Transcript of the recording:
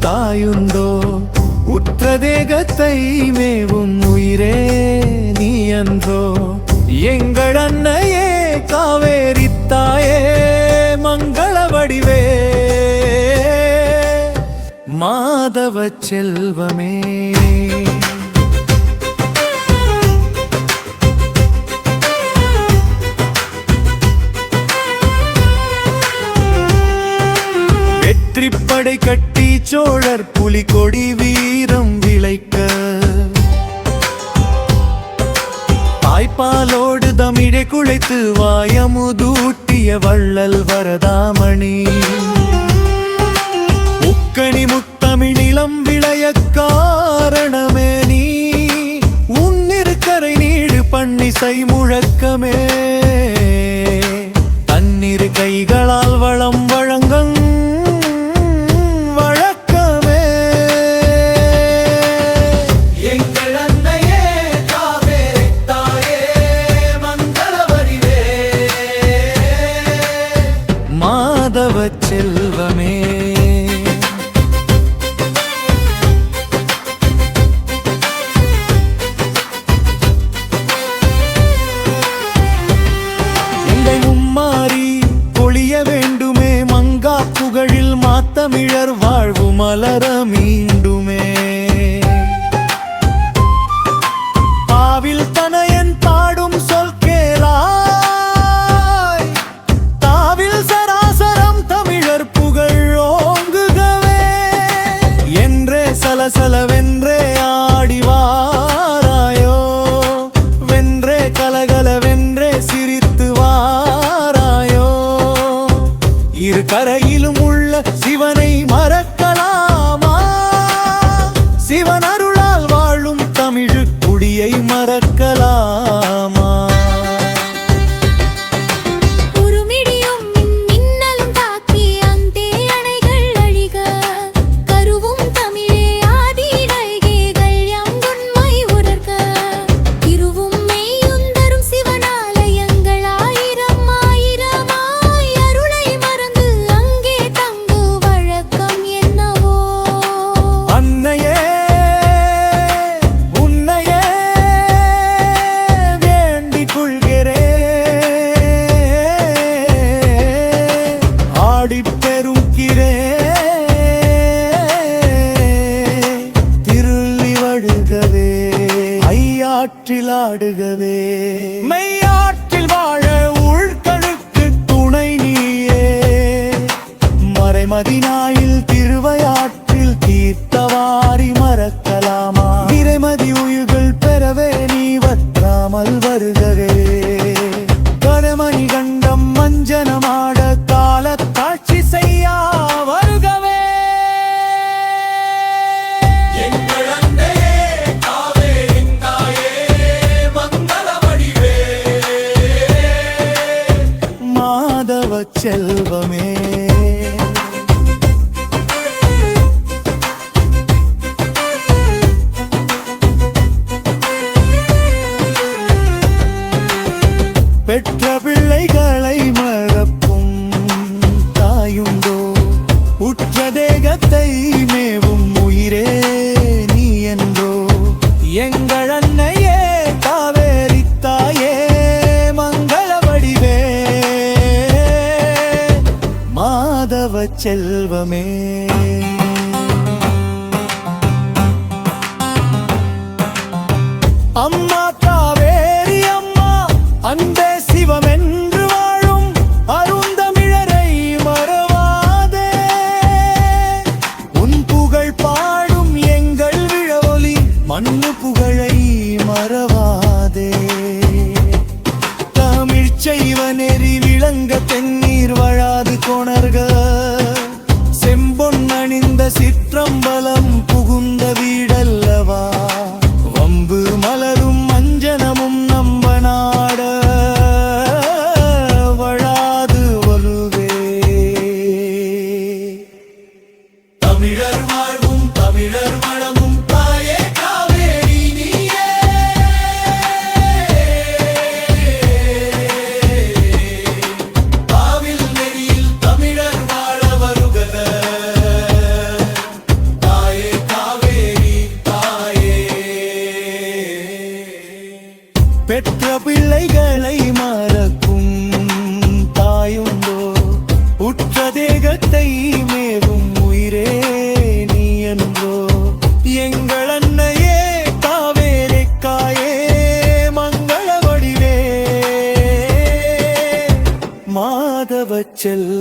தாயுண்டோ உற்ற தேகத்தை மேவும் உயிரே நீ அன்றோ எங்கள் அன்னையே காவேரி தாயே மங்கள வடிவே மாதவ செல்வமே வெற்றிப்படை கட்டி சோழர் புலிகொடி வீரம் விளைக்க தாய்ப்பாலோடு தமிழை குழைத்து வாயமுதூட்டிய வள்ளல் வரதாமணி முக்கணி முத்தமிழிலம் விளைய காரணமே நீ உன்னிருக்கரை நீடு பண்ணிசை முழக்கமே தன்னிரு கைகளால் வளம் வழங்கும் செல்வமே எங்கள் மும்மாறி பொழிய வேண்டுமே மங்கா புகழில் மாத்தமிழர் வாழ்வு மலர மீண்டுமே பாவில் தனையன் பாடும் சொல் கேளாய் தாவில் சராசரம் தமிழர் புகழ் ஓங்குகவே என்றே சலசலவென்றே ஆடிவாராயோ வென்றே கலகலவென்றே சிரித்து வாராயோ இரு கரையிலும் உள்ள சிவனை மறக்கலாமா சிவன் அருளால் வாழும் தமிழு குடியை மறக்கலாமா ஆடுகவே மெய்யாற்றில் வாழ உள்கழுக்கு துணை நீயே மறைமதினாயில் திருவையாற்றில் தீர்த்தவாரி மறக்கலாமா நிறைமதி உயிர்கள் பெறவே நீ வற்றாமல் வருகவே கரமணி கண்டம் மஞ்சனமாட கால காட்சி செய்யா வருகவே செல்வமே பெற்ற பிள்ளைகளை மறப்பும் தாயுண்டோ உற்ற தேகத்தை மேவும் உயிரே நீ என்றோ எங்கள் அன்னையே காவேரி தாயே மங்கள வடிவே மாதவ செல்வமே அம்மா காவேரி அம்மா அன்பே சிவமென்று வாழும் அருந்தமிழரை மறவாதே உன் புகழ் பாடும் எங்கள் விழவொலி மண்ணு புகழை மறவாதே தமிழ் செய்வ நெறி விளங்க தென்னீர் வழாது கொணர்க செம்பொன் அணிந்த சிற்றம்பலம் புகுந்த வீடல்லவா வம்பு மலரும் மஞ்சனமும் நம்ப நாட வழாது வருவே தமிழர் வாழ்வும் தமிழர் வளமும் தாயே காவேரி நீயே பாவில் நெறியில் தமிழர் வாழ வருகத பிள்ளைகளை மறக்கும் தாயுண்டோ உற்ற தேகத்தை மேவும் உயிரே நீ என்றோ எங்கள் அன்னையே காவேரிக்காயே மங்கள வடிவே மாதவ செல்ல